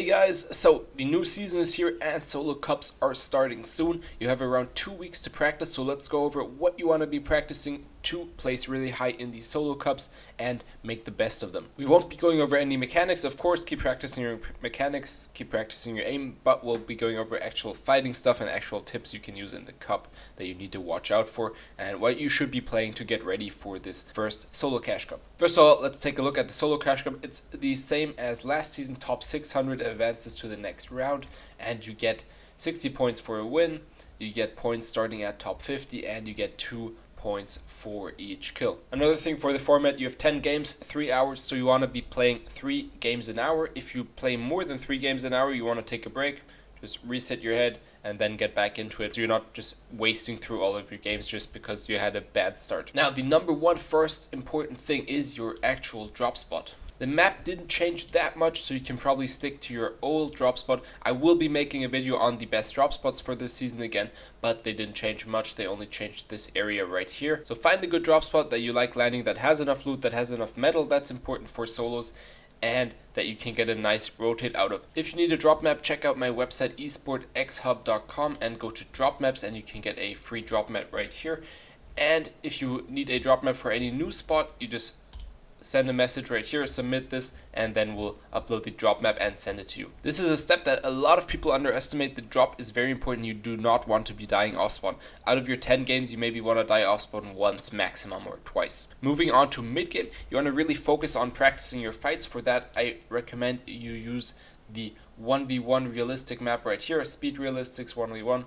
Hey guys, so the new season is here and solo cups are starting soon. You have around 2 weeks to practice, so let's go over what you want to be practicing to place really high in these solo cups and make the best of them. We won't be going over any mechanics, of course. Keep practicing your mechanics, keep practicing your aim, but we'll be going over actual fighting stuff and actual tips you can use in the cup that you need to watch out for and what you should be playing to get ready for this first solo cash cup. First of all, let's take a look at the solo cash cup. It's the same as last season. Top 600 advances to the next round and you get 60 points for a win. You get points starting at top 50 and you get 2 points for each kill. Another thing for the format, you have 10 games, 3 hours, so you want to be playing 3 games an hour. If you play more than 3 games an hour, you want to take a break, just reset your head and then get back into it, so you're not just wasting through all of your games just because you had a bad start. Now, the number one first important thing is your actual drop spot. The map didn't change that much, so you can probably stick to your old drop spot. I will be making a video on the best drop spots for this season again, but they didn't change much. They only changed this area right here. So find a good drop spot that you like landing, that has enough loot, that has enough metal. That's important for solos, and that you can get a nice rotate out of. If you need a drop map, check out my website esportxhub.com and go to drop maps and you can get a free drop map right here. And if you need a drop map for any new spot, you just send a message right here, submit this, and then we'll upload the drop map and send it to you. This is a step that a lot of people underestimate. The drop is very important. You do not want to be dying off spawn. Out of your 10 games, you maybe want to die off spawn once maximum or twice. Moving on to mid game, you want to really focus on practicing your fights. For that, I recommend you use the 1v1 realistic map right here, Speed Realistics 1v1.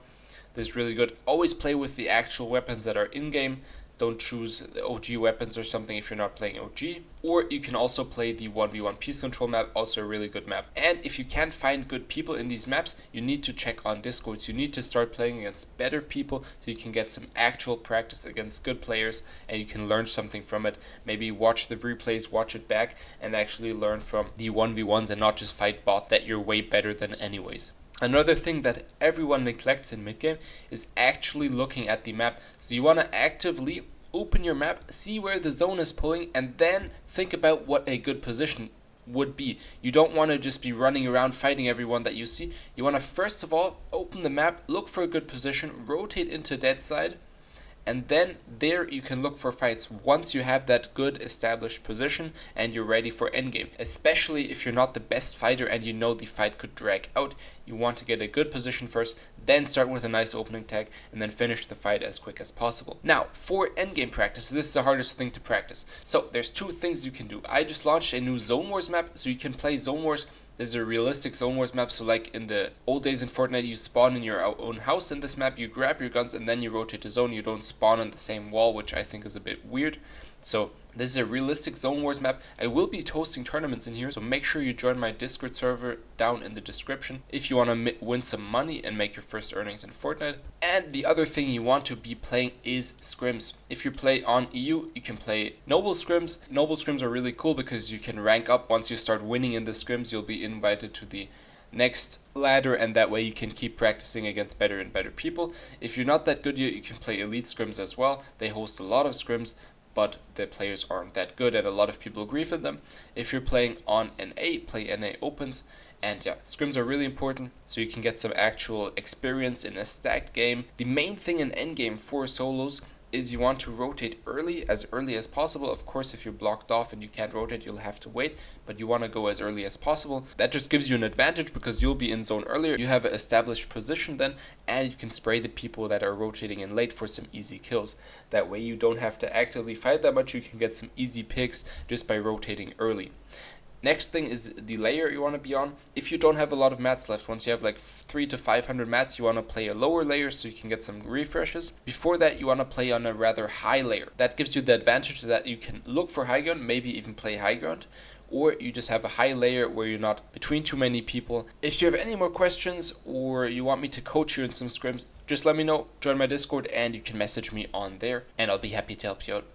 This is really good. Always play with the actual weapons that are in game. Don't choose the OG weapons or something if you're not playing OG. Or you can also play the 1v1 Peace Control map, also a really good map. And if you can't find good people in these maps, you need to check on Discords. You need to start playing against better people so you can get some actual practice against good players and you can learn something from it. Maybe watch the replays, watch it back, and actually learn from the 1v1s and not just fight bots that you're way better than anyways. Another thing that everyone neglects in mid-game is actually looking at the map. So you want to actively open your map, see where the zone is pulling, and then think about what a good position would be. You don't want to just be running around fighting everyone that you see. You want to first of all open the map, look for a good position, rotate into dead side, and then there you can look for fights once you have that good established position and you're ready for endgame. Especially if you're not the best fighter and you know the fight could drag out, you want to get a good position first, then start with a nice opening tag, and then finish the fight as quick as possible. Now, for endgame practice, this is the hardest thing to practice. So there's 2 things you can do. I just launched a new Zone Wars map, so you can play Zone Wars. This is a realistic Zone Wars map, so like in the old days in Fortnite, you spawn in your own house in this map, you grab your guns, and then you rotate the zone. You don't spawn on the same wall, which I think is a bit weird. So this is a realistic Zone Wars map. I will be hosting tournaments in here, so make sure you join my Discord server down in the description if you want to win some money and make your first earnings in Fortnite. And the other thing you want to be playing is scrims. If you play on EU, you can play noble scrims. Noble scrims are really cool because you can rank up. Once you start winning in the scrims, you'll be invited to the next ladder, and that way you can keep practicing against better and better people. If you're not that good yet, you can play elite scrims as well. They host a lot of scrims, but the players aren't that good and a lot of people grief in them. If you're playing on NA, play NA Opens. And yeah, scrims are really important so you can get some actual experience in a stacked game. The main thing in endgame for solos is you want to rotate early as possible. Of course, if you're blocked off and you can't rotate, you'll have to wait, but you want to go as early as possible. That just gives you an advantage because you'll be in zone earlier. You have an established position then, and you can spray the people that are rotating in late for some easy kills. That way you don't have to actively fight that much. You can get some easy picks just by rotating early. Next thing is the layer you want to be on. If you don't have a lot of mats left, once you have like 300 to 500 mats, you want to play a lower layer so you can get some refreshes. Before that, you want to play on a rather high layer. That gives you the advantage that you can look for high ground, maybe even play high ground, or you just have a high layer where you're not between too many people. If you have any more questions or you want me to coach you in some scrims, just let me know, join my Discord, and you can message me on there, and I'll be happy to help you out.